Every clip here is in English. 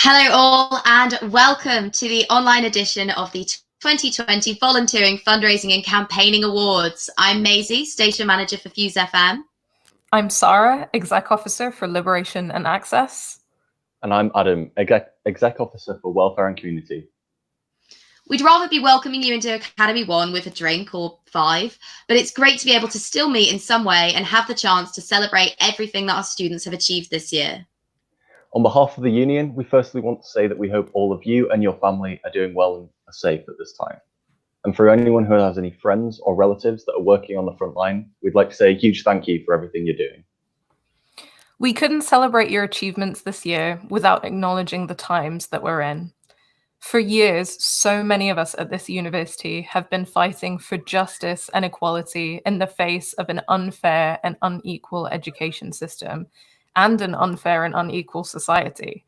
Hello all and welcome to the online edition of the 2020 Volunteering, Fundraising and Campaigning Awards. I'm Maisie, Station Manager for Fuse FM. I'm Sarah, Exec Officer for Liberation and Access. And I'm Adam, Exec Officer for Welfare and Community. We'd rather be welcoming you into Academy 1 with a drink or 5, but it's great to be able to still meet in some way and have the chance to celebrate everything that our students have achieved this year. On behalf of the union, we firstly want to say that we hope all of you and your family are doing well and are safe at this time. And for anyone who has any friends or relatives that are working on the front line, we'd like to say a huge thank you for everything you're doing. We couldn't celebrate your achievements this year without acknowledging the times that we're in. For years, so many of us at this university have been fighting for justice and equality in the face of an unfair and unequal education system and an unfair and unequal society.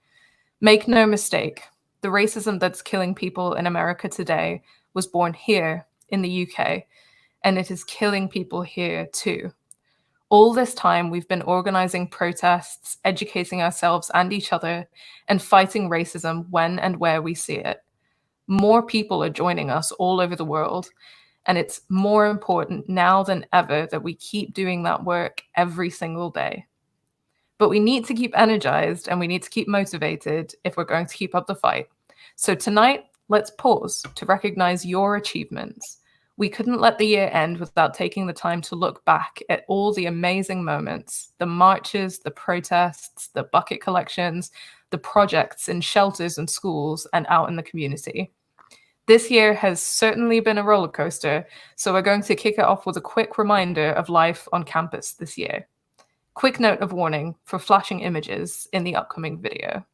Make no mistake, the racism that's killing people in America today was born here in the UK, and it is killing people here too. All this time, we've been organizing protests, educating ourselves and each other, and fighting racism when and where we see it. More people are joining us all over the world, and it's more important now than ever that we keep doing that work every single day. But we need to keep energized and we need to keep motivated if we're going to keep up the fight. So tonight, let's pause to recognize your achievements. We couldn't let the year end without taking the time to look back at all the amazing moments, the marches, the protests, the bucket collections, the projects in shelters and schools and out in the community. This year has certainly been a roller coaster, so we're going to kick it off with a quick reminder of life on campus this year. Quick note of warning for flashing images in the upcoming video.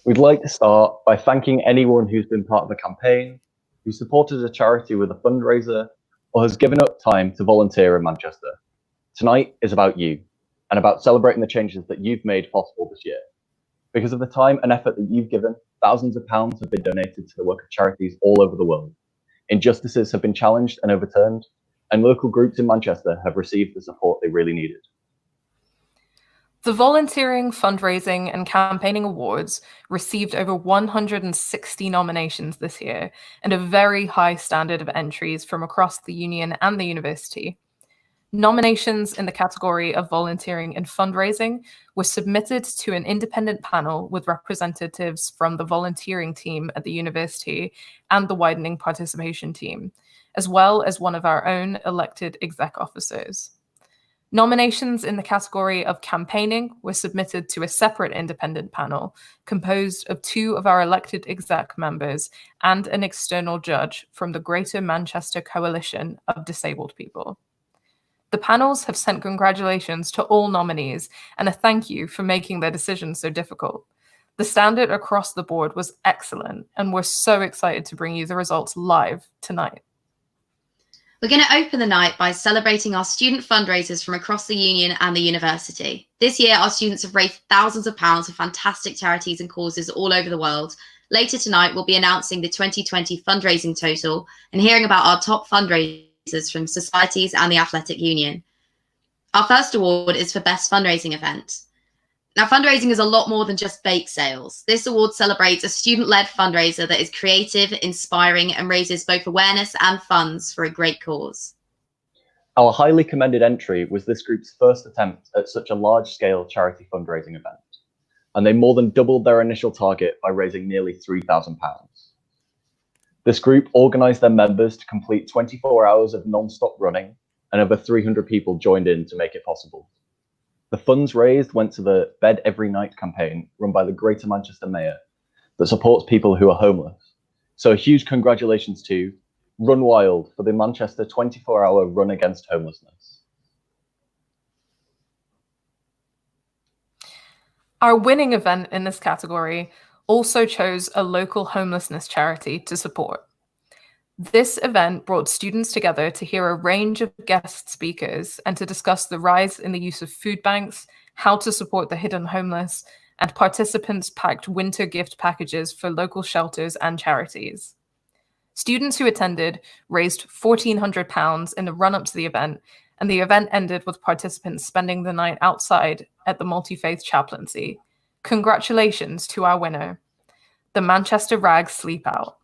We'd like to start by thanking anyone who's been part of the campaign, who supported a charity with a fundraiser, or has given up time to volunteer in Manchester. Tonight is about you, and about celebrating the changes that you've made possible this year. Because of the time and effort that you've given, thousands of pounds have been donated to the work of charities all over the world. Injustices have been challenged and overturned, and local groups in Manchester have received the support they really needed. The Volunteering, Fundraising and Campaigning Awards received over 160 nominations this year and a very high standard of entries from across the union and the university. Nominations in the category of volunteering and fundraising were submitted to an independent panel with representatives from the volunteering team at the university and the widening participation team, as well as one of our own elected exec officers. Nominations in the category of campaigning were submitted to a separate independent panel composed of 2 of our elected exec members and an external judge from the Greater Manchester Coalition of Disabled People. The panels have sent congratulations to all nominees and a thank you for making their decisions so difficult. The standard across the board was excellent, and we're so excited to bring you the results live tonight. We're going to open the night by celebrating our student fundraisers from across the union and the university. This year, our students have raised thousands of pounds for fantastic charities and causes all over the world. Later tonight, we'll be announcing the 2020 fundraising total and hearing about our top fundraisers from societies and the Athletic Union. Our first award is for Best Fundraising Event. Now, fundraising is a lot more than just bake sales. This award celebrates a student-led fundraiser that is creative, inspiring, and raises both awareness and funds for a great cause. Our highly commended entry was this group's first attempt at such a large-scale charity fundraising event. and they more than doubled their initial target by raising nearly £3,000. This group organised their members to complete 24 hours of non-stop running, and over 300 people joined in to make it possible. The funds raised went to the Bed Every Night campaign run by the Greater Manchester Mayor that supports people who are homeless. So a huge congratulations to Run Wild for the Manchester 24-hour run against homelessness. Our winning event in this category also chose a local homelessness charity to support. This event brought students together to hear a range of guest speakers and to discuss the rise in the use of food banks, how to support the hidden homeless, and participants packed winter gift packages for local shelters and charities. Students who attended raised £1,400 in the run-up to the event, and the event ended with participants spending the night outside at the Multi-Faith Chaplaincy. Congratulations to our winner, the Manchester Rags Sleep Out.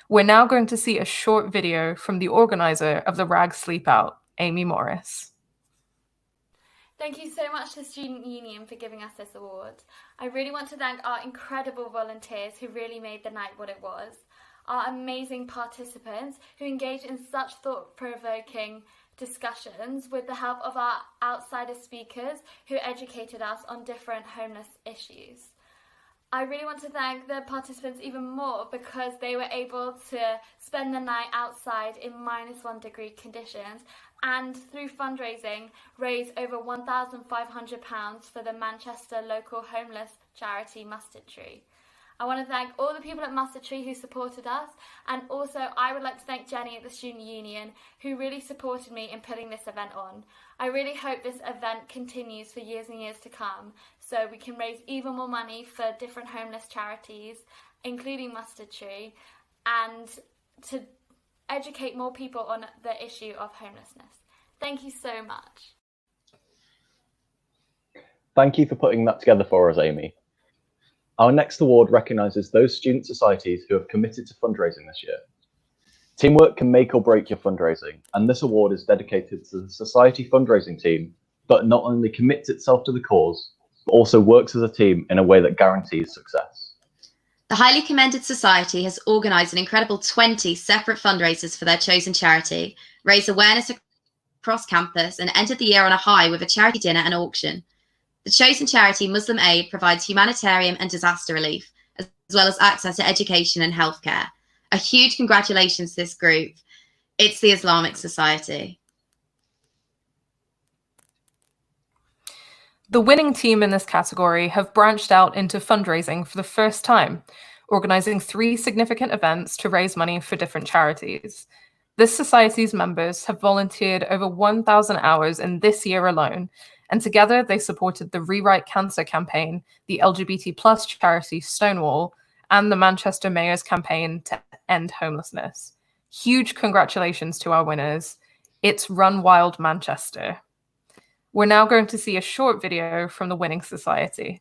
We're now going to see a short video from the organizer of the Rags Sleep Out, Amy Morris. Thank you so much to the Student Union for giving us this award. I really want to thank our incredible volunteers who really made the night what it was, our amazing participants who engaged in such thought-provoking discussions with the help of our outsider speakers who educated us on different homeless issues. I really want to thank the participants even more because they were able to spend the night outside in -1 degree conditions and through fundraising raise over £1,500 for the Manchester local homeless charity Mustard Tree. I want to thank all the people at Mustard Tree who supported us, and also I would like to thank Jenny at the Student Union who really supported me in putting this event on. I really hope this event continues for years and years to come so we can raise even more money for different homeless charities, including Mustard Tree, and to educate more people on the issue of homelessness. Thank you so much. Thank you for putting that together for us, Amy. Our next award recognises those student societies who have committed to fundraising this year. Teamwork can make or break your fundraising, and this award is dedicated to the society fundraising team that not only commits itself to the cause, but also works as a team in a way that guarantees success. The Highly Commended Society has organised an incredible 20 separate fundraisers for their chosen charity, raised awareness across campus, and ended the year on a high with a charity dinner and auction. The chosen charity, Muslim Aid, provides humanitarian and disaster relief, as well as access to education and healthcare. A huge congratulations to this group. It's the Islamic Society. The winning team in this category have branched out into fundraising for the first time, organising 3 significant events to raise money for different charities. This society's members have volunteered over 1,000 hours in this year alone, and together they supported the Rewrite Cancer campaign, the LGBT+ charity Stonewall, and the Manchester Mayor's campaign to end homelessness. Huge congratulations to our winners. It's Run Wild Manchester. We're now going to see a short video from the winning society.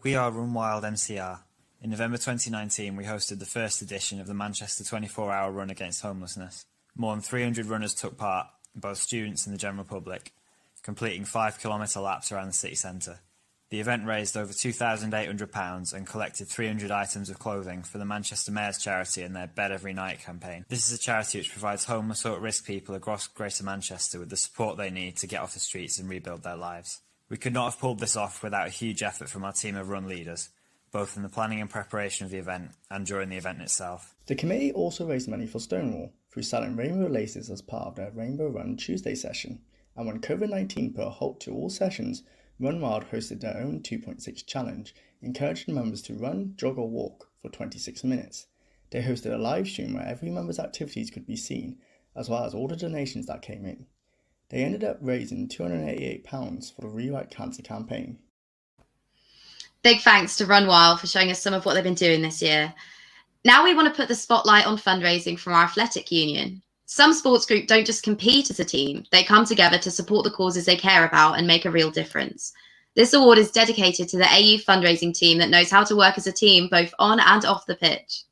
We are Run Wild MCR. In November 2019, we hosted the first edition of the Manchester 24-hour run against homelessness. More than 300 runners took part, both students and the general public, completing 5-kilometre laps around the city centre. The event raised over £2,800 and collected 300 items of clothing for the Manchester Mayor's charity and their Bed Every Night campaign. This is a charity which provides homeless or at-risk people across Greater Manchester with the support they need to get off the streets and rebuild their lives. We could not have pulled this off without a huge effort from our team of run leaders, both in the planning and preparation of the event and during the event itself. The committee also raised money for Stonewall through selling rainbow laces as part of their Rainbow Run Tuesday session, and when COVID-19 put a halt to all sessions, Run Wild hosted their own 2.6 challenge, encouraging members to run, jog or walk for 26 minutes. They hosted a live stream where every member's activities could be seen, as well as all the donations that came in. They ended up raising £288 for the Rewrite Cancer campaign. Big thanks to Run Wild for showing us some of what they've been doing this year. Now we want to put the spotlight on fundraising from our athletic union. Some sports groups don't just compete as a team, they come together to support the causes they care about and make a real difference. This award is dedicated to the AU fundraising team that knows how to work as a team both on and off the pitch.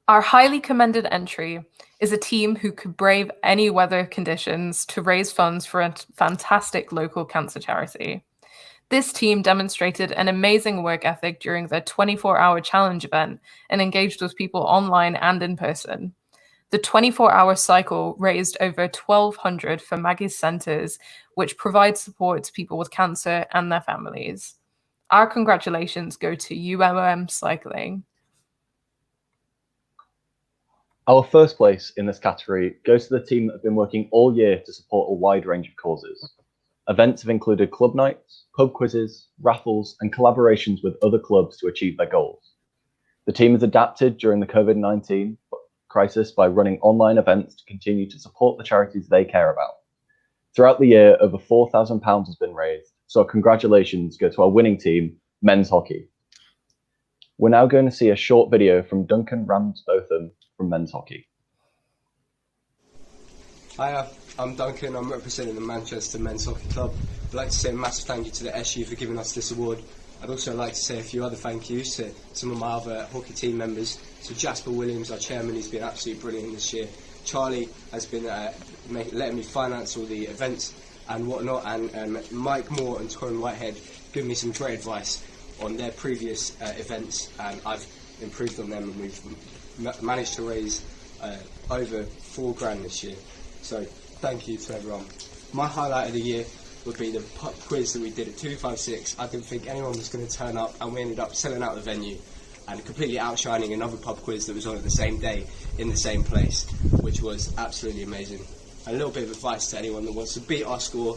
Our highly commended entry is a team who could brave any weather conditions to raise funds for a fantastic local cancer charity. This team demonstrated an amazing work ethic during their 24-hour challenge event and engaged with people online and in person. The 24-hour cycle raised over $1,200 for Maggie's Centres, which provides support to people with cancer and their families. Our congratulations go to UMOM Cycling. Our first place in this category goes to the team that have been working all year to support a wide range of causes. Events have included club nights, pub quizzes, raffles, and collaborations with other clubs to achieve their goals. The team has adapted during the COVID-19 crisis by running online events to continue to support the charities they care about. Throughout the year, over £4,000 has been raised, so congratulations go to our winning team, men's hockey. We're now going to see a short video from Duncan Ramsbotham from men's hockey. Hiya, I'm Duncan. I'm representing the Manchester Men's Hockey Club. I'd like to say a massive thank you to the SU for giving us this award. I'd also like to say a few other thank yous to some of my other hockey team members. So Jasper Williams, our chairman, he's been absolutely brilliant this year. Charlie has been letting me finance all the events and whatnot, and Mike Moore and Torrin Whitehead giving me some great advice on their previous events, and I've improved on them, and we've managed to raise over £4,000 this year. So thank you to everyone. My highlight of the year would be the pub quiz that we did at 256. I didn't think anyone was going to turn up, and we ended up selling out the venue and completely outshining another pub quiz that was on at the same day in the same place, which was absolutely amazing. A little bit of advice to anyone that wants to beat our score: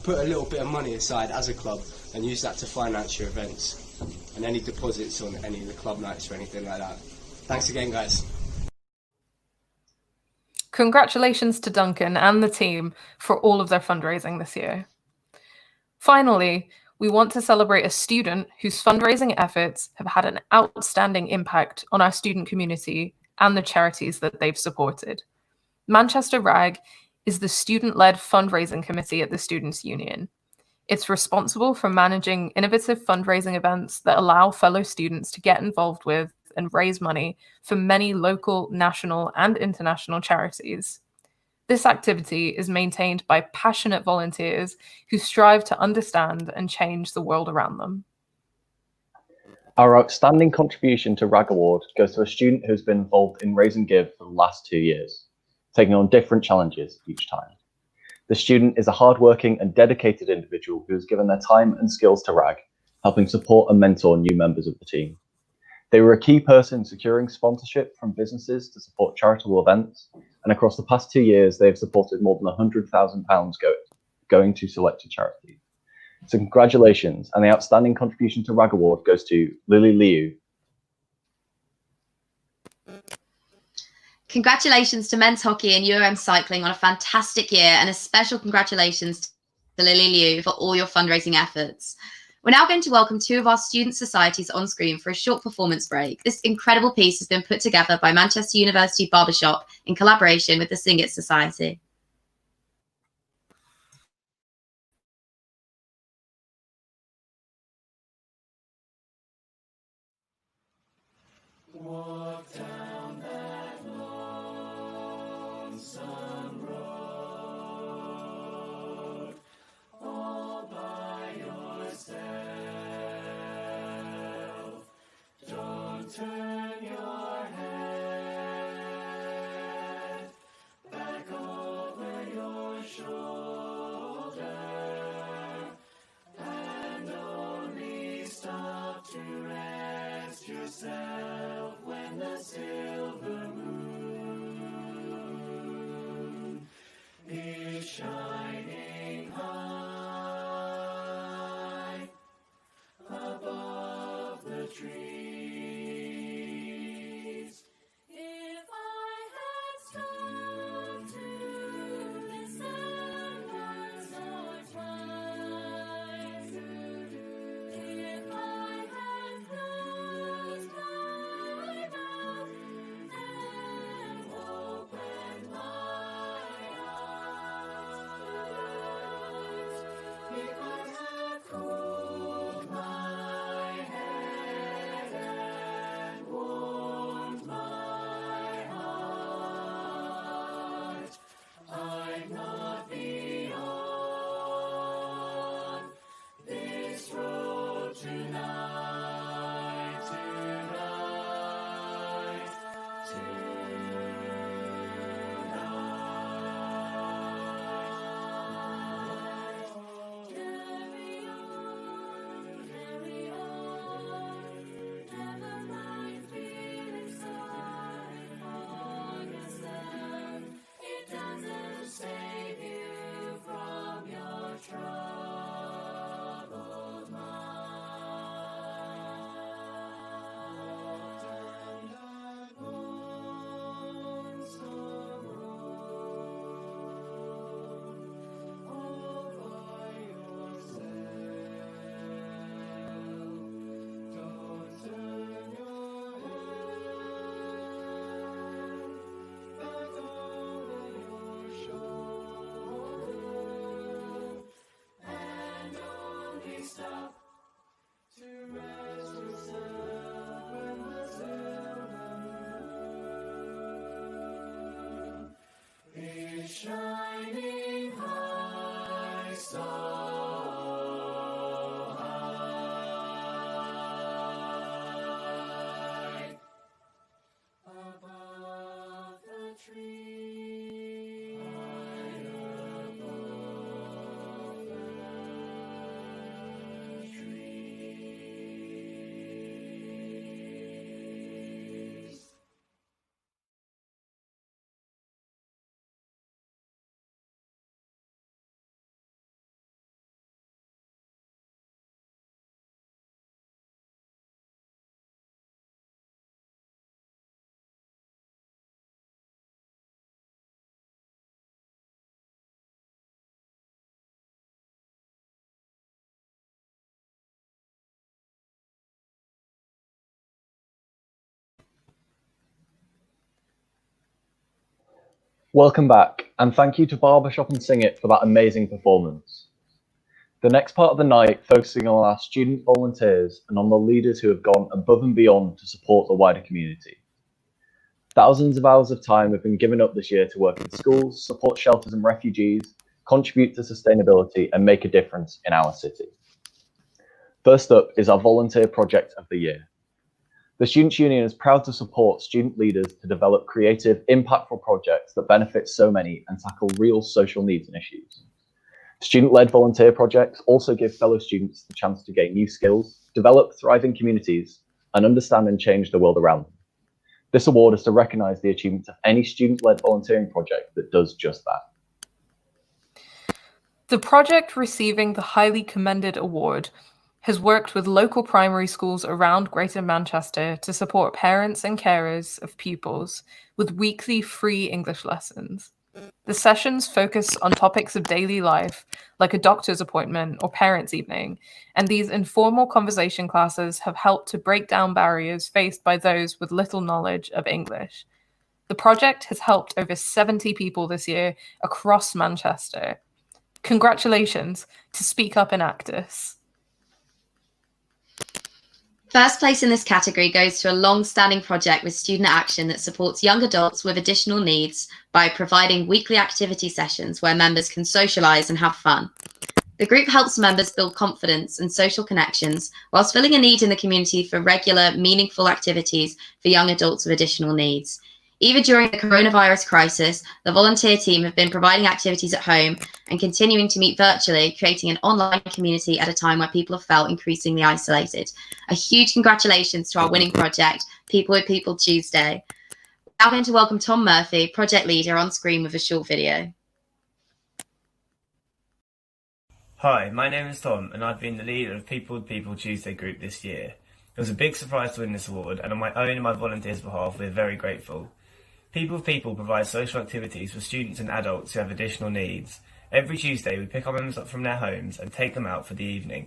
put a little bit of money aside as a club and use that to finance your events and any deposits on any of the club nights or anything like that. Thanks again, guys. Congratulations to Duncan and the team for all of their fundraising this year. Finally, we want to celebrate a student whose fundraising efforts have had an outstanding impact on our student community and the charities that they've supported. Manchester RAG is the student-led fundraising committee at the Students' Union. It's responsible for managing innovative fundraising events that allow fellow students to get involved with and raise money for many local, national, and international charities. This activity is maintained by passionate volunteers who strive to understand and change the world around them. Our outstanding contribution to RAG Award goes to a student who's been involved in Raise and Give for the last 2 years, taking on different challenges each time. The student is a hardworking and dedicated individual who has given their time and skills to RAG, helping support and mentor new members of the team. They were a key person in securing sponsorship from businesses to support charitable events, and across the past 2 years, they have supported more than £100,000 going to selected charities. So congratulations, and the outstanding contribution to RAG Award goes to Lily Liu. Congratulations to men's hockey and UOM cycling on a fantastic year, and a special congratulations to Lily Liu for all your fundraising efforts. We're now going to welcome 2 of our student societies on screen for a short performance break. This incredible piece has been put together by Manchester University Barbershop in collaboration with the Sing It Society. Walk down that lonesome road, all by yourself. Don't turn your head back over your shoulder, and only stop to rest yourself when the silver moon is shining high above the trees. If I had stopped to listen once or twice, if I had closed my mouth and opened my eyes, if I had cooled my head so high above the tree, high above the trees. Welcome back, and thank you to Barbershop and Sing It for that amazing performance. The next part of the night focusing on our student volunteers and on the leaders who have gone above and beyond to support the wider community. Thousands of hours of time have been given up this year to work in schools, support shelters and refugees, contribute to sustainability, and make a difference in our city. First up is our volunteer project of the year. The Students' Union is proud to support student leaders to develop creative, impactful projects that benefit so many and tackle real social needs and issues. Student-led volunteer projects also give fellow students the chance to gain new skills, develop thriving communities, and understand and change the world around them. This award is to recognise the achievements of any student-led volunteering project that does just that. The project receiving the highly commended award has worked with local primary schools around Greater Manchester to support parents and carers of pupils with weekly free English lessons. The sessions focus on topics of daily life, like a doctor's appointment or parents' evening, and these informal conversation classes have helped to break down barriers faced by those with little knowledge of English. The project has helped over 70 people this year across Manchester. Congratulations to Speak Up and Actus. First place in this category goes to a long-standing project with Student Action that supports young adults with additional needs by providing weekly activity sessions where members can socialise and have fun. The group helps members build confidence and social connections whilst filling a need in the community for regular, meaningful activities for young adults with additional needs. Even during the coronavirus crisis, the volunteer team have been providing activities at home and continuing to meet virtually, creating an online community at a time where people have felt increasingly isolated. A huge congratulations to our winning project, People with People Tuesday. We're now going to welcome Tom Murphy, project leader, on screen with a short video. Hi, my name is Tom, and I've been the leader of People with People Tuesday group this year. It was a big surprise to win this award, and on my own and my volunteers' behalf, we're very grateful. People with People provides social activities for students and adults who have additional needs. Every Tuesday, we pick our members up from their homes and take them out for the evening.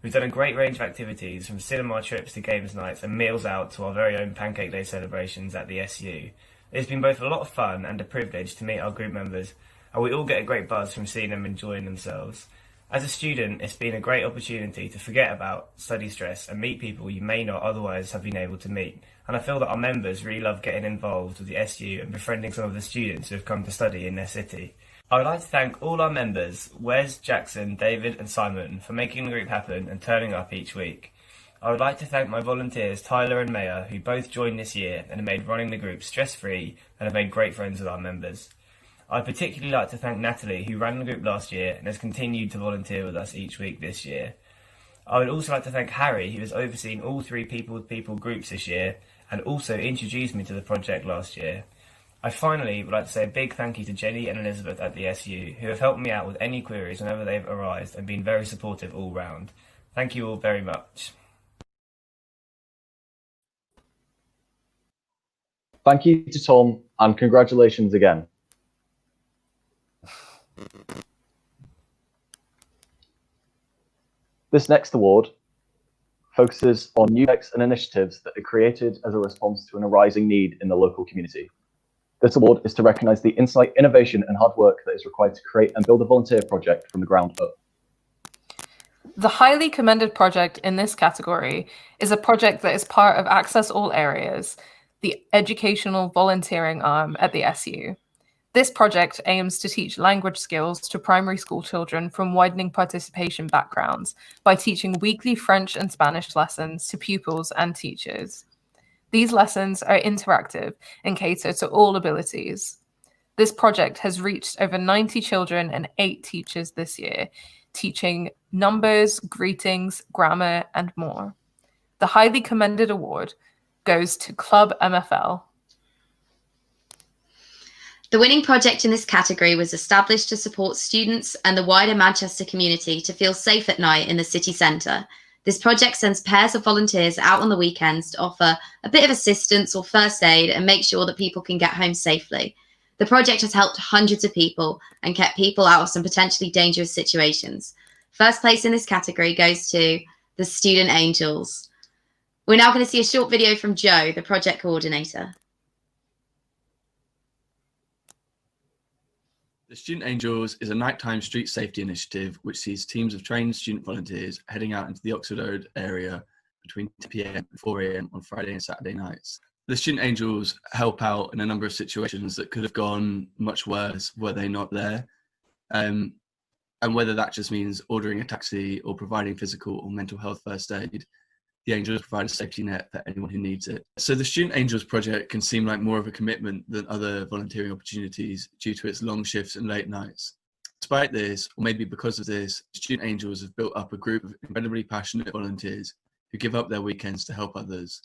We've done a great range of activities, from cinema trips to games nights and meals out to our very own Pancake Day celebrations at the SU. It's been both a lot of fun and a privilege to meet our group members, and we all get a great buzz from seeing them enjoying themselves. As a student, it's been a great opportunity to forget about study stress and meet people you may not otherwise have been able to meet. And I feel that our members really love getting involved with the SU and befriending some of the students who have come to study in their city. I would like to thank all our members, Wes, Jackson, David and Simon, for making the group happen and turning up each week. I would like to thank my volunteers Tyler and Maya, who both joined this year and have made running the group stress-free and have made great friends with our members. I'd particularly like to thank Natalie, who ran the group last year and has continued to volunteer with us each week this year. I would also like to thank Harry, who has overseen all 3 People with People groups this year and also introduced me to the project last year. I finally would like to say a big thank you to Jenny and Elizabeth at the SU, who have helped me out with any queries whenever they've arisen and been very supportive all round. Thank you all very much. Thank you to Tom, and congratulations again. This next award focuses on new projects and initiatives that are created as a response to an arising need in the local community. This award is to recognise the insight, innovation and hard work that is required to create and build a volunteer project from the ground up. The highly commended project in this category is a project that is part of Access All Areas, the educational volunteering arm at the SU. This project aims to teach language skills to primary school children from widening participation backgrounds by teaching weekly French and Spanish lessons to pupils and teachers. These lessons are interactive and cater to all abilities. This project has reached over 90 children and 8 teachers this year, teaching numbers, greetings, grammar, and more. The highly commended award goes to Club MFL. The winning project in this category was established to support students and the wider Manchester community to feel safe at night in the city centre. This project sends pairs of volunteers out on the weekends to offer a bit of assistance or first aid and make sure that people can get home safely. The project has helped hundreds of people and kept people out of some potentially dangerous situations. First place in this category goes to the Student Angels. We're now going to see a short video from Joe, the project coordinator. The Student Angels is a nighttime street safety initiative which sees teams of trained student volunteers heading out into the Oxford Road area between 10 p.m. and 4 a.m. on Friday and Saturday nights. The Student Angels help out in a number of situations that could have gone much worse were they not there. And whether that just means ordering a taxi or providing physical or mental health first aid, the Angels provide a safety net for anyone who needs it. So the Student Angels project can seem like more of a commitment than other volunteering opportunities due to its long shifts and late nights. Despite this, or maybe because of this, Student Angels have built up a group of incredibly passionate volunteers who give up their weekends to help others.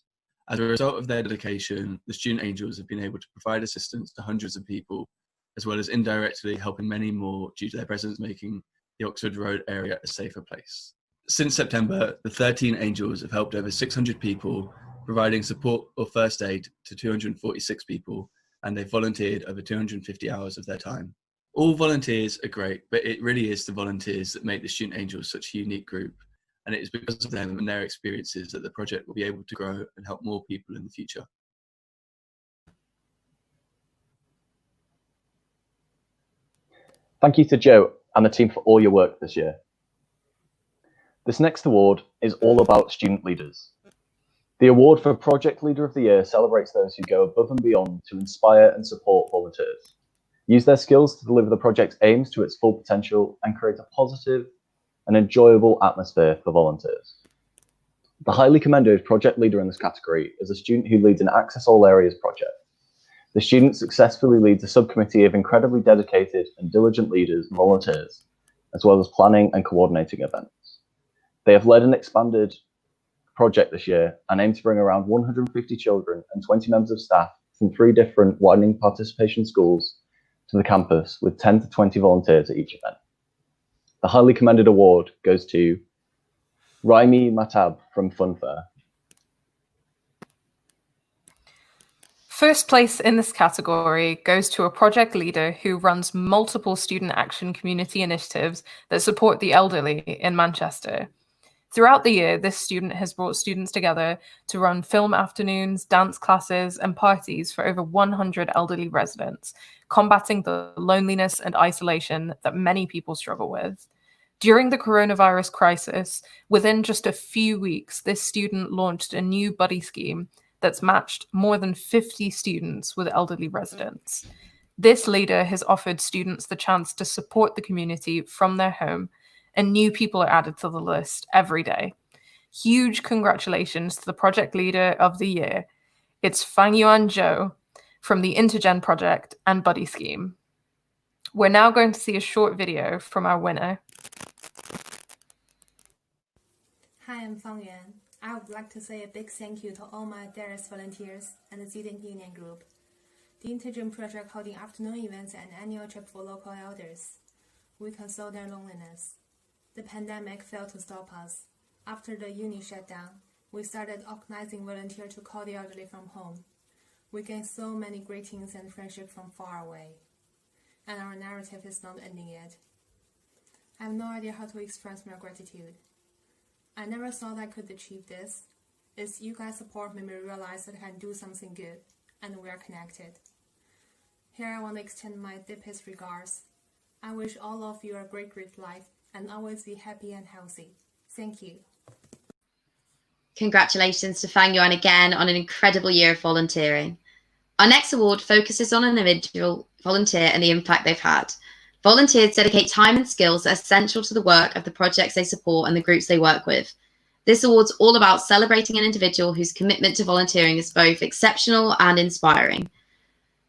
As a result of their dedication, the Student Angels have been able to provide assistance to hundreds of people, as well as indirectly helping many more due to their presence making the Oxford Road area a safer place. Since September, the 13 Angels have helped over 600 people, providing support or first aid to 246 people, and they've volunteered over 250 hours of their time. All volunteers are great, but it really is the volunteers that make the Student Angels such a unique group, and it is because of them and their experiences that the project will be able to grow and help more people in the future. Thank you to Joe and the team for all your work this year. This next award is all about student leaders. The award for Project Leader of the Year celebrates those who go above and beyond to inspire and support volunteers, use their skills to deliver the project's aims to its full potential, and create a positive and enjoyable atmosphere for volunteers. The highly commended project leader in this category is a student who leads an Access All Areas project. The student successfully leads a subcommittee of incredibly dedicated and diligent leaders and volunteers, as well as planning and coordinating events. They have led an expanded project this year and aim to bring around 150 children and 20 members of staff from 3 different widening participation schools to the campus with 10 to 20 volunteers at each event. The highly commended award goes to Raimi Matab from Funfair. First place in this category goes to a project leader who runs multiple student action community initiatives that support the elderly in Manchester. Throughout the year, this student has brought students together to run film afternoons, dance classes, and parties for over 100 elderly residents, combating the loneliness and isolation that many people struggle with. During the coronavirus crisis, within just a few weeks, this student launched a new buddy scheme that's matched more than 50 students with elderly residents. This leader has offered students the chance to support the community from their home, and new people are added to the list every day. Huge congratulations to the project leader of the year. It's Fang Yuan Zhou from the Intergen project and Buddy Scheme. We're now going to see a short video from our winner. Hi, I'm Fang Yuan. I would like to say a big thank you to all my DARES volunteers and the Student Union Group. The Intergen project holding afternoon events and annual trip for local elders. We console their loneliness. The pandemic failed to stop us. After the uni shut down, we started organizing volunteers to call the elderly from home. We gained so many greetings and friendship from far away. And our narrative is not ending yet. I have no idea how to express my gratitude. I never thought I could achieve this. It's you guys' support made me realize that I can do something good, and we are connected. Here I want to extend my deepest regards. I wish all of you a great life and always be happy and healthy. Thank you. Congratulations to Fang Yuan again on an incredible year of volunteering. Our next award focuses on an individual volunteer and the impact they've had. Volunteers dedicate time and skills that are essential to the work of the projects they support and the groups they work with. This award's all about celebrating an individual whose commitment to volunteering is both exceptional and inspiring.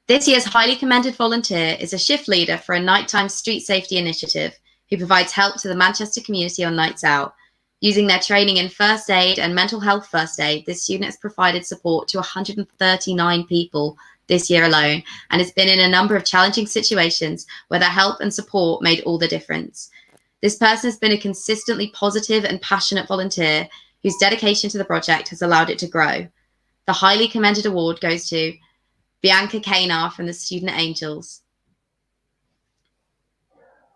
This year's highly commended volunteer is a shift leader for a nighttime street safety initiative who provides help to the Manchester community on nights out. Using their training in first aid and mental health first aid, this student has provided support to 139 people this year alone and has been in a number of challenging situations where their help and support made all the difference. This person has been a consistently positive and passionate volunteer whose dedication to the project has allowed it to grow. The highly commended award goes to Bianca Kanar from the Student Angels.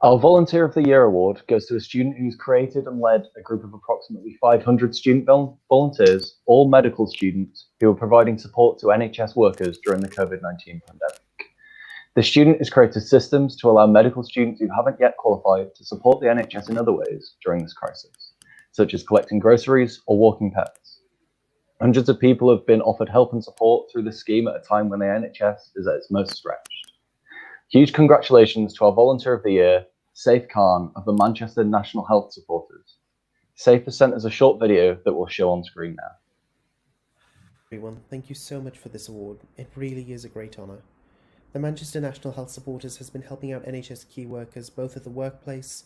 Our Volunteer of the Year award goes to a student who's created and led a group of approximately 500 student volunteers, all medical students, who are providing support to NHS workers during the COVID-19 pandemic. The student has created systems to allow medical students who haven't yet qualified to support the NHS in other ways during this crisis, such as collecting groceries or walking pets. Hundreds of people have been offered help and support through this scheme at a time when the NHS is at its most stretched. Huge congratulations to our Volunteer of the Year, Saif Khan of the Manchester National Health Supporters. Saif has sent us a short video that we'll show on screen now. Everyone, thank you so much for this award. It really is a great honour. The Manchester National Health Supporters has been helping out NHS key workers both at the workplace,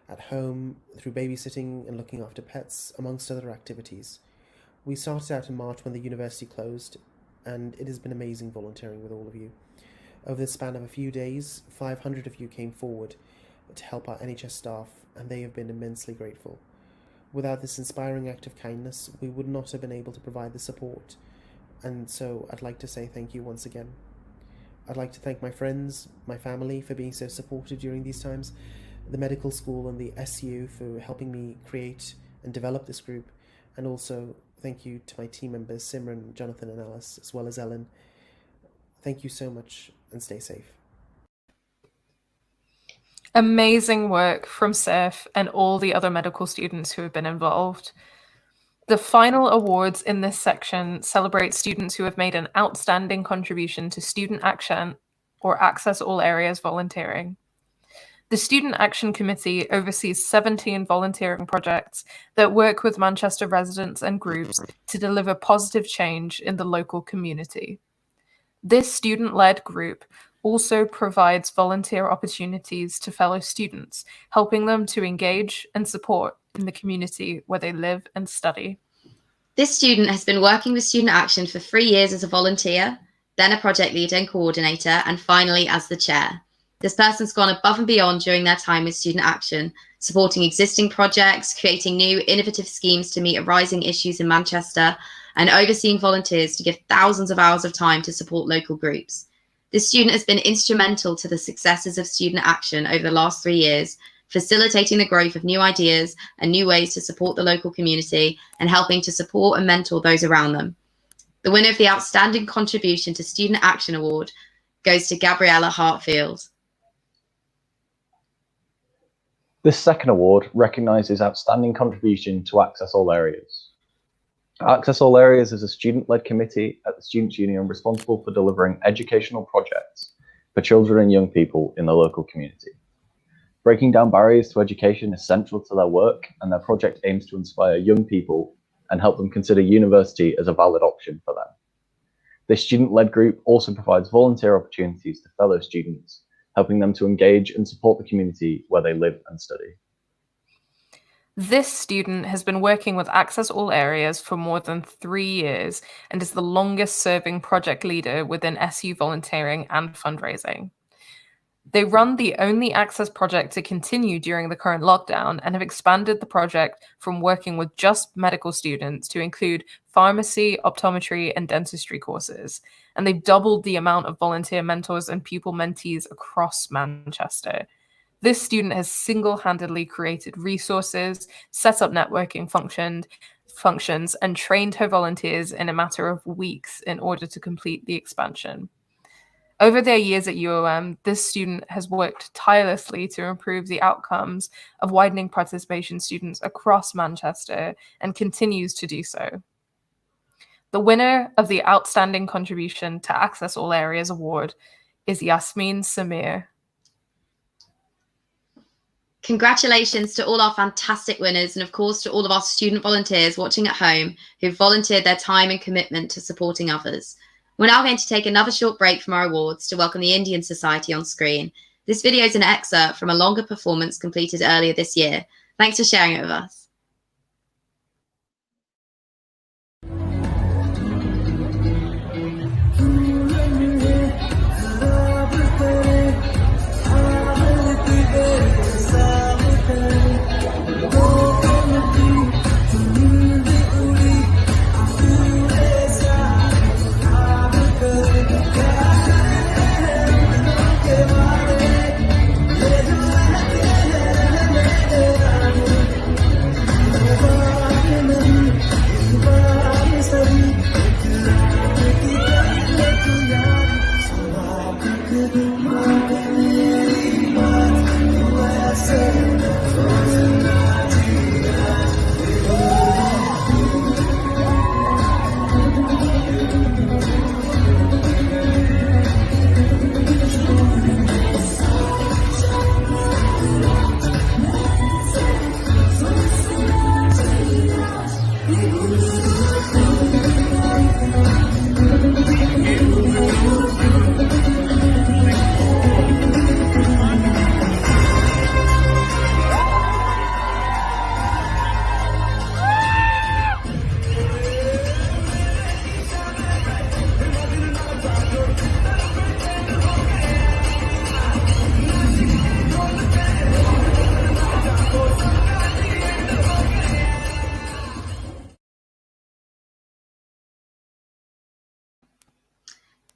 at home, through babysitting and looking after pets, amongst other activities. We started out in March when the university closed, and it has been amazing volunteering with all of you. Over the span of a few days, 500 of you came forward to help our NHS staff, and they have been immensely grateful. Without this inspiring act of kindness, we would not have been able to provide the support, and so I'd like to say thank you once again. I'd like to thank my friends, my family for being so supportive during these times, the medical school and the SU for helping me create and develop this group, and also thank you to my team members Simran, Jonathan and Alice, as well as Ellen. Thank you so much and stay safe. Amazing work from Saif and all the other medical students who have been involved. The final awards in this section celebrate students who have made an outstanding contribution to student action or Access All Areas volunteering. The Student Action Committee oversees 17 volunteering projects that work with Manchester residents and groups to deliver positive change in the local community. This student-led group also provides volunteer opportunities to fellow students, helping them to engage and support in the community where they live and study. This student has been working with Student Action for 3 years as a volunteer, then a project leader and coordinator, and finally as the chair. This person's gone above and beyond during their time with Student Action, supporting existing projects, creating new innovative schemes to meet arising issues in Manchester, and overseeing volunteers to give thousands of hours of time to support local groups. This student has been instrumental to the successes of Student Action over the last 3 years, facilitating the growth of new ideas and new ways to support the local community and helping to support and mentor those around them. The winner of the Outstanding Contribution to Student Action Award goes to Gabriella Hartfield. This second award recognises outstanding contribution to Access All Areas. Access All Areas is a student-led committee at the Students' Union responsible for delivering educational projects for children and young people in the local community. Breaking down barriers to education is central to their work, and their project aims to inspire young people and help them consider university as a valid option for them. This student-led group also provides volunteer opportunities to fellow students, helping them to engage and support the community where they live and study. This student has been working with Access All Areas for more than 3 years and is the longest serving project leader within SU volunteering and fundraising. They run the only Access project to continue during the current lockdown and have expanded the project from working with just medical students to include pharmacy, optometry, and dentistry courses. And they've doubled the amount of volunteer mentors and pupil mentees across Manchester. This student has single-handedly created resources, set up networking functions, and trained her volunteers in a matter of weeks in order to complete the expansion. Over their years at UOM, this student has worked tirelessly to improve the outcomes of widening participation students across Manchester and continues to do so. The winner of the Outstanding Contribution to Access All Areas Award is Yasmin Samir. Congratulations to all our fantastic winners, and of course to all of our student volunteers watching at home who've volunteered their time and commitment to supporting others. We're now going to take another short break from our awards to welcome the Indian Society on screen. This video is an excerpt from a longer performance completed earlier this year. Thanks for sharing it with us.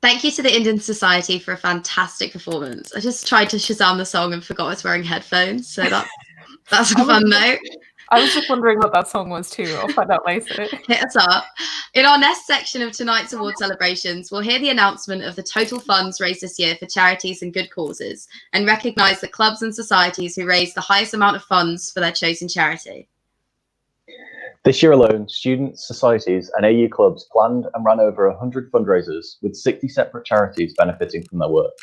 Thank you to the Indian Society for a fantastic performance. I just tried to Shazam the song and forgot I was wearing headphones, so that's a fun note. I was just wondering what that song was too. I'll find out later. Hit us up. In our next section of tonight's award celebrations, we'll hear the announcement of the total funds raised this year for charities and good causes, and recognise the clubs and societies who raised the highest amount of funds for their chosen charity. This year alone, students, societies and AU clubs planned and ran over 100 fundraisers with 60 separate charities benefiting from their work.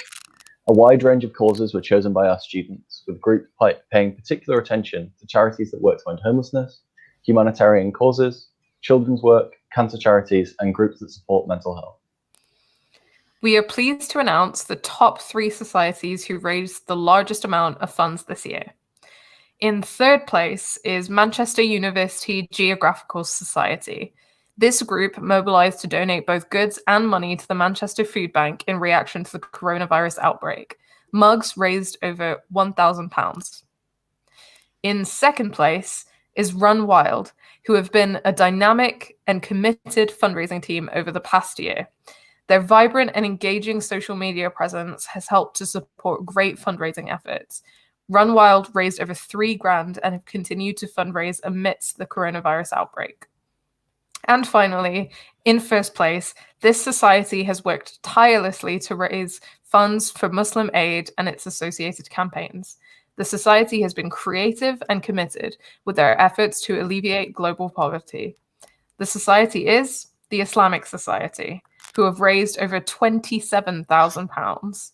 A wide range of causes were chosen by our students, with groups paying particular attention to charities that work to end homelessness, humanitarian causes, children's work, cancer charities and groups that support mental health. We are pleased to announce the top 3 societies who raised the largest amount of funds this year. In third place is Manchester University Geographical Society. This group mobilised to donate both goods and money to the Manchester Food Bank in reaction to the coronavirus outbreak. Mugs raised over £1,000. In second place is Run Wild, who have been a dynamic and committed fundraising team over the past year. Their vibrant and engaging social media presence has helped to support great fundraising efforts. Run Wild raised over £3,000 and have continued to fundraise amidst the coronavirus outbreak. And finally, in first place, this society has worked tirelessly to raise funds for Muslim Aid and its associated campaigns. The society has been creative and committed with their efforts to alleviate global poverty. The society is the Islamic Society, who have raised over £27,000.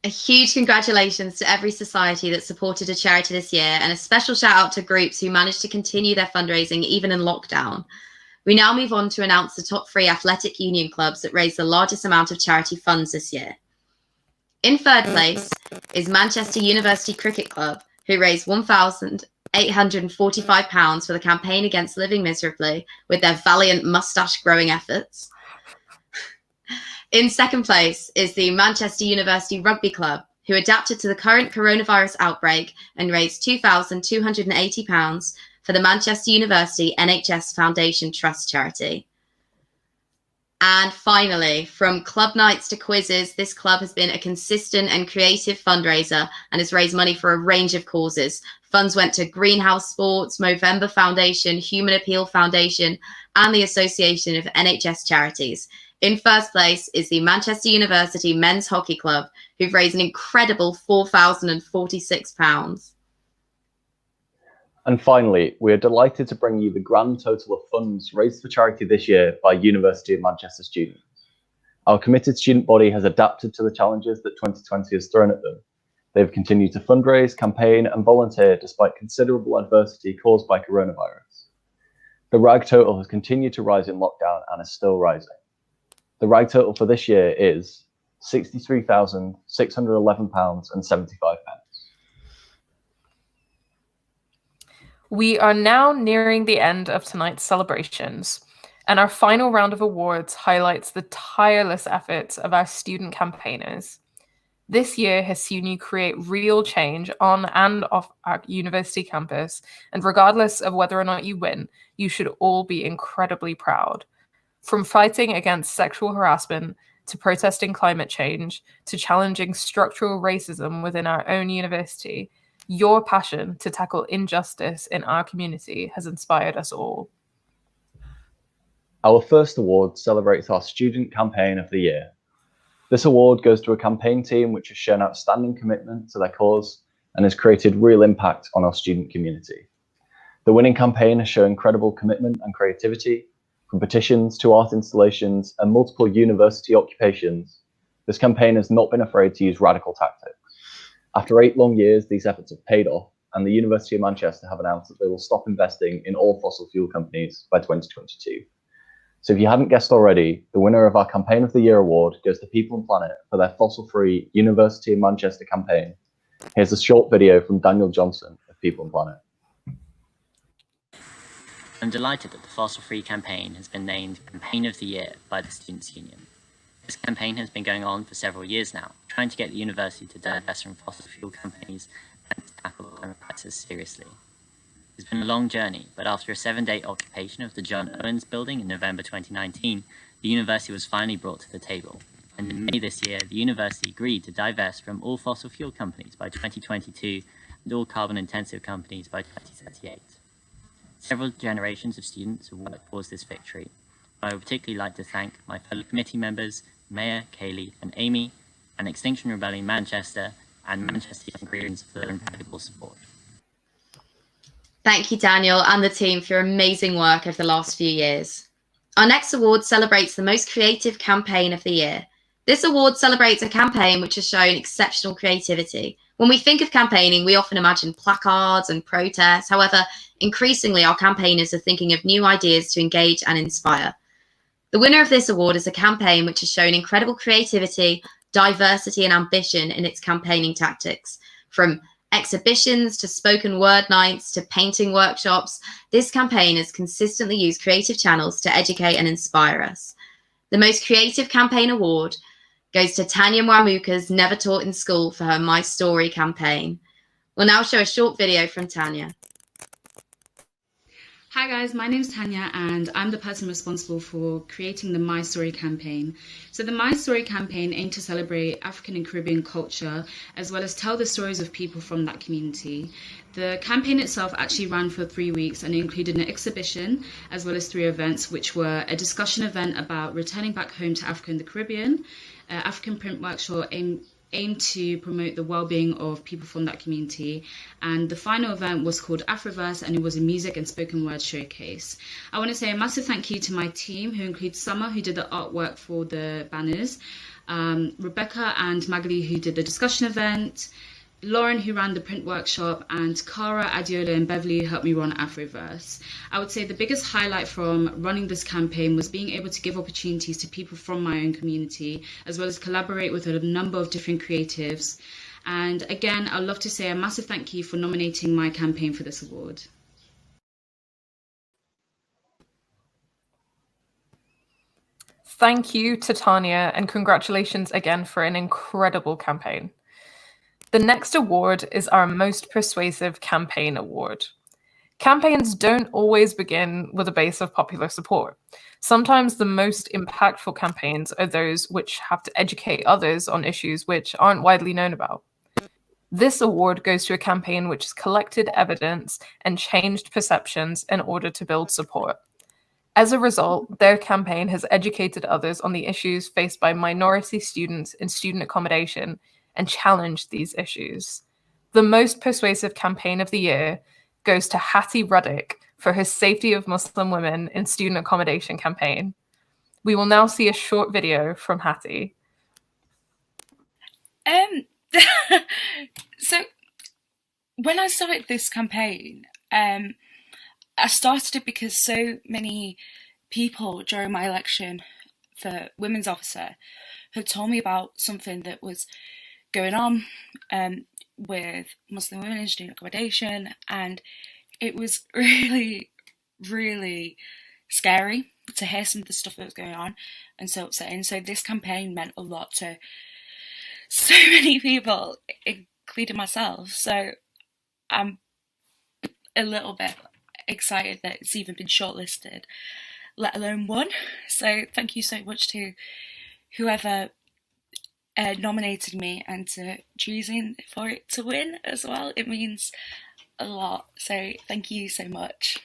A huge congratulations to every society that supported a charity this year, and a special shout out to groups who managed to continue their fundraising even in lockdown. We now move on to announce the top 3 athletic union clubs that raised the largest amount of charity funds this year. In third place is Manchester University Cricket Club, who raised £1,845 for the campaign against living miserably with their valiant moustache-growing efforts. In second place is the Manchester University Rugby Club, who adapted to the current coronavirus outbreak and raised £2,280 for the Manchester University NHS Foundation Trust charity. And finally, from club nights to quizzes, this club has been a consistent and creative fundraiser and has raised money for a range of causes. Funds went to Greenhouse Sports, Movember Foundation, Human Appeal Foundation, and the Association of NHS Charities. In first place is the Manchester University Men's Hockey Club, who've raised an incredible £4,046. And finally, we are delighted to bring you the grand total of funds raised for charity this year by University of Manchester students. Our committed student body has adapted to the challenges that 2020 has thrown at them. They have continued to fundraise, campaign, and volunteer despite considerable adversity caused by coronavirus. The RAG total has continued to rise in lockdown and is still rising. The RAG total for this year is £63,611.75. We are now nearing the end of tonight's celebrations, and our final round of awards highlights the tireless efforts of our student campaigners. This year has seen you create real change on and off our university campus, and regardless of whether or not you win, you should all be incredibly proud. From fighting against sexual harassment, to protesting climate change, to challenging structural racism within our own university, your passion to tackle injustice in our community has inspired us all. Our first award celebrates our Student Campaign of the Year. This award goes to a campaign team which has shown outstanding commitment to their cause and has created real impact on our student community. The winning campaign has shown incredible commitment and creativity. From petitions to art installations and multiple university occupations, this campaign has not been afraid to use radical tactics. After 8 long years, these efforts have paid off, and the University of Manchester have announced that they will stop investing in all fossil fuel companies by 2022. So if you hadn't guessed already, the winner of our Campaign of the Year award goes to People and Planet for their fossil-free University of Manchester campaign. Here's a short video from Daniel Johnson of People and Planet. I'm delighted that the fossil-free campaign has been named Campaign of the Year by the Students' Union. This campaign has been going on for several years now, trying to get the university to divest from fossil fuel companies and to tackle the climate crisis seriously. It's been a long journey, but after a 7-day occupation of the John Owens building in November 2019, the university was finally brought to the table. And in May this year, the university agreed to divest from all fossil fuel companies by 2022 and all carbon-intensive companies by 2038. Several generations of students have worked towards this victory. I would particularly like to thank my fellow committee members, Maya, Kaylee, and Amy, and Extinction Rebellion Manchester, and Manchester Young Greens for their invaluable support. Thank you, Daniel, and the team for your amazing work over the last few years. Our next award celebrates the most creative campaign of the year. This award celebrates a campaign which has shown exceptional creativity. When we think of campaigning, we often imagine placards and protests. However, increasingly, our campaigners are thinking of new ideas to engage and inspire. The winner of this award is a campaign which has shown incredible creativity, diversity, and ambition in its campaigning tactics. From exhibitions to spoken word nights to painting workshops, this campaign has consistently used creative channels to educate and inspire us. The most creative campaign award goes to Tanya Mwamuka's Never Taught in School for her My Story campaign. We'll now show a short video from Tanya. Hi guys, my name's Tanya and I'm the person responsible for creating the My Story campaign. So the My Story campaign aimed to celebrate African and Caribbean culture as well as tell the stories of people from that community. The campaign itself actually ran for 3 weeks and included an exhibition as well as 3 events, which were a discussion event about returning back home to Africa and the Caribbean, African print workshop aimed to promote the well-being of people from that community, and the final event was called Afroverse, and it was a music and spoken word showcase. I want to say a massive thank you to my team, who includes Summer, who did the artwork for the banners, Rebecca and Magali, who did the discussion event, Lauren, who ran the print workshop, and Cara, Adiola, and Beverly, who helped me run Afroverse. I would say the biggest highlight from running this campaign was being able to give opportunities to people from my own community, as well as collaborate with a number of different creatives. And again, I'd love to say a massive thank you for nominating my campaign for this award. Thank you to Tanya, and congratulations again for an incredible campaign. The next award is our Most Persuasive Campaign Award. Campaigns don't always begin with a base of popular support. Sometimes the most impactful campaigns are those which have to educate others on issues which aren't widely known about. This award goes to a campaign which has collected evidence and changed perceptions in order to build support. As a result, their campaign has educated others on the issues faced by minority students in student accommodation and challenged these issues. The Most Persuasive Campaign of the Year goes to Hattie Ruddick for her Safety of Muslim Women in Student Accommodation campaign. We will now see a short video from Hattie. So when I started this campaign, I started it because so many people during my election for Women's Officer had told me about something that was going on with Muslim women in student accommodation, and it was really, really scary to hear some of the stuff that was going on and so upsetting. So this campaign meant a lot to so many people, including myself. So I'm a little bit excited that it's even been shortlisted, let alone won. So thank you so much to whoever nominated me and to choosing for it to win as well. It means a lot. So thank you so much.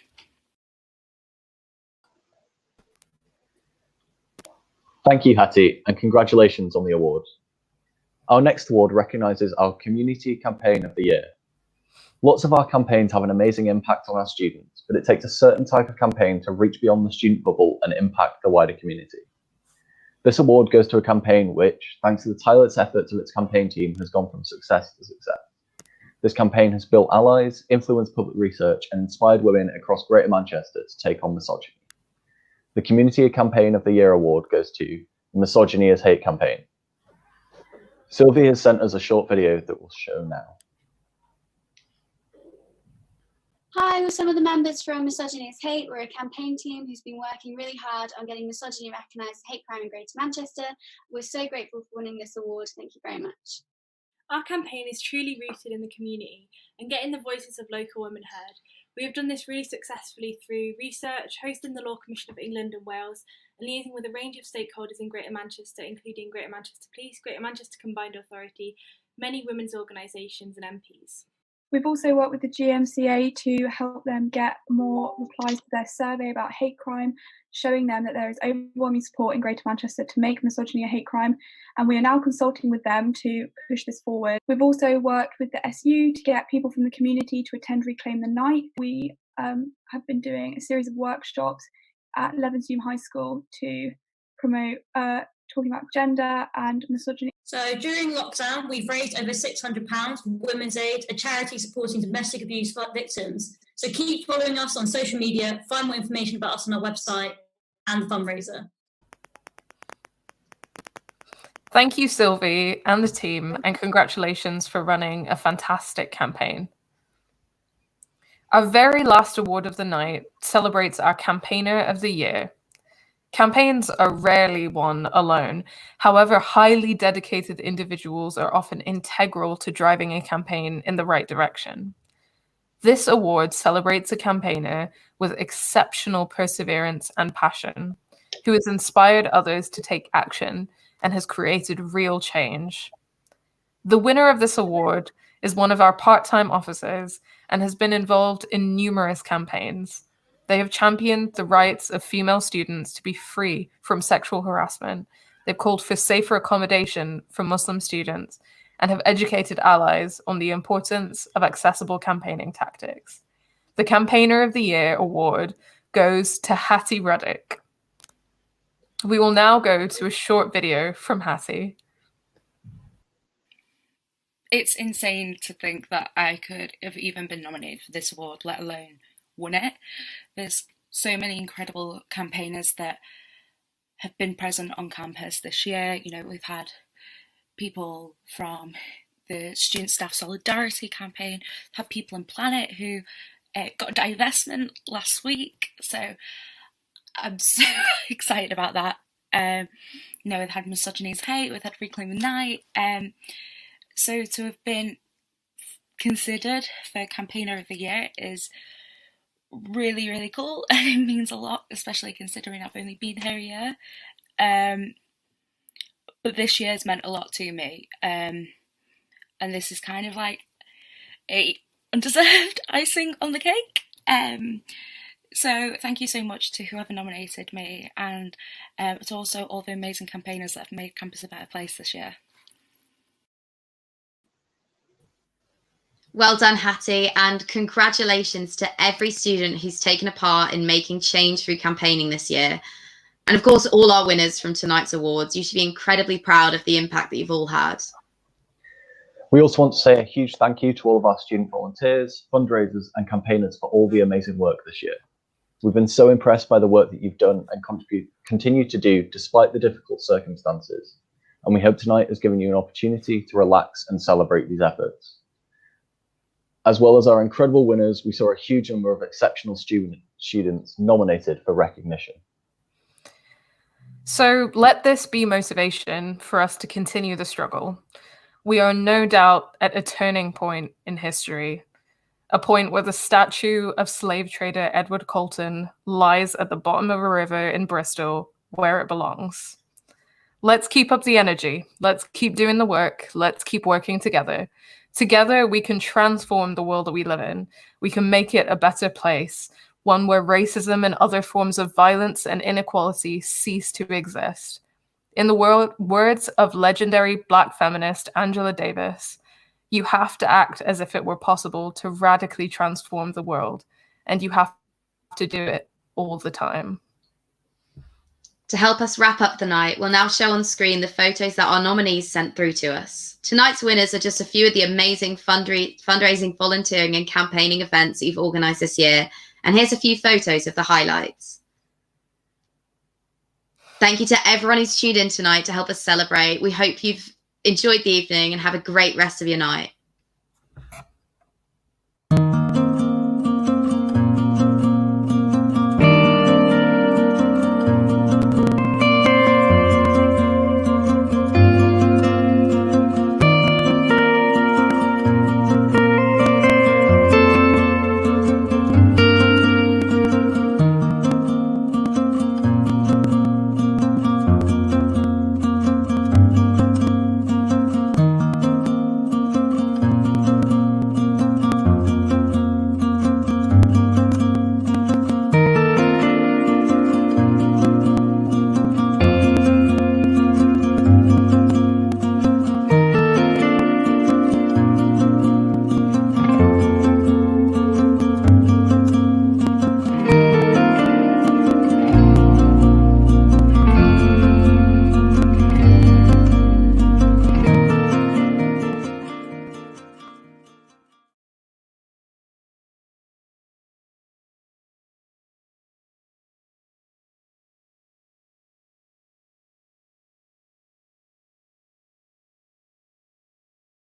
Thank you, Hattie, and congratulations on the award. Our next award recognises our Community Campaign of the Year. Lots of our campaigns have an amazing impact on our students, but it takes a certain type of campaign to reach beyond the student bubble and impact the wider community. This award goes to a campaign which, thanks to the tireless efforts of its campaign team, has gone from success to success. This campaign has built allies, influenced public research, and inspired women across Greater Manchester to take on misogyny. The Community Campaign of the Year award goes to the Misogyny is Hate campaign. Sylvie has sent us a short video that we'll show now. Hi, we're some of the members from Misogyny is Hate. We're a campaign team who's been working really hard on getting misogyny recognised as hate crime in Greater Manchester. We're so grateful for winning this award. Thank you very much. Our campaign is truly rooted in the community and getting the voices of local women heard. We have done this really successfully through research, hosting the Law Commission of England and Wales, and liaising with a range of stakeholders in Greater Manchester, including Greater Manchester Police, Greater Manchester Combined Authority, many women's organisations and MPs. We've also worked with the GMCA to help them get more replies to their survey about hate crime, showing them that there is overwhelming support in Greater Manchester to make misogyny a hate crime, and we are now consulting with them to push this forward. We've also worked with the SU to get people from the community to attend Reclaim the Night. We have been doing a series of workshops at Levenshulme High School to promote talking about gender and misogyny. So during lockdown, we've raised over £600 for Women's Aid, a charity supporting domestic abuse victims. So keep following us on social media, find more information about us on our website and the fundraiser. Thank you, Sylvie and the team, and congratulations for running a fantastic campaign. Our very last award of the night celebrates our Campaigner of the Year. Campaigns are rarely won alone. However, highly dedicated individuals are often integral to driving a campaign in the right direction. This award celebrates a campaigner with exceptional perseverance and passion, who has inspired others to take action and has created real change. The winner of this award is one of our part-time officers and has been involved in numerous campaigns. They have championed the rights of female students to be free from sexual harassment. They've called for safer accommodation for Muslim students and have educated allies on the importance of accessible campaigning tactics. The Campaigner of the Year award goes to Hattie Ruddick. We will now go to a short video from Hattie. It's insane to think that I could have even been nominated for this award, let alone won it. There's so many incredible campaigners that have been present on campus this year. You know, we've had people from the Student Staff Solidarity campaign, had people in Planet who got divestment last week. So I'm so excited about that. You know, we've had Misogyny is Hate, we've had Reclaim the Night. So to have been considered for Campaigner of the Year is really, really cool, and it means a lot, especially considering I've only been here a year. But this year's meant a lot to me, and this is kind of like a undeserved icing on the cake. So thank you so much to whoever nominated me, and it's also all the amazing campaigners that have made campus a better place this year. Well done, Hattie, and congratulations to every student who's taken a part in making change through campaigning this year. And of course, all our winners from tonight's awards. You should be incredibly proud of the impact that you've all had. We also want to say a huge thank you to all of our student volunteers, fundraisers, and campaigners for all the amazing work this year. We've been so impressed by the work that you've done and continue to do despite the difficult circumstances. And we hope tonight has given you an opportunity to relax and celebrate these efforts. As well as our incredible winners, we saw a huge number of exceptional students nominated for recognition. So let this be motivation for us to continue the struggle. We are no doubt at a turning point in history, a point where the statue of slave trader Edward Colton lies at the bottom of a river in Bristol, where it belongs. Let's keep up the energy. Let's keep doing the work. Let's keep working together. Together, we can transform the world that we live in. We can make it a better place, one where racism and other forms of violence and inequality cease to exist. In the words of legendary Black feminist Angela Davis, you have to act as if it were possible to radically transform the world, and you have to do it all the time. To help us wrap up the night, we'll now show on screen the photos that our nominees sent through to us. Tonight's winners are just a few of the amazing fundraising, volunteering, and campaigning events that you've organised this year, and here's a few photos of the highlights. Thank you to everyone who's tuned in tonight to help us celebrate. We hope you've enjoyed the evening and have a great rest of your night.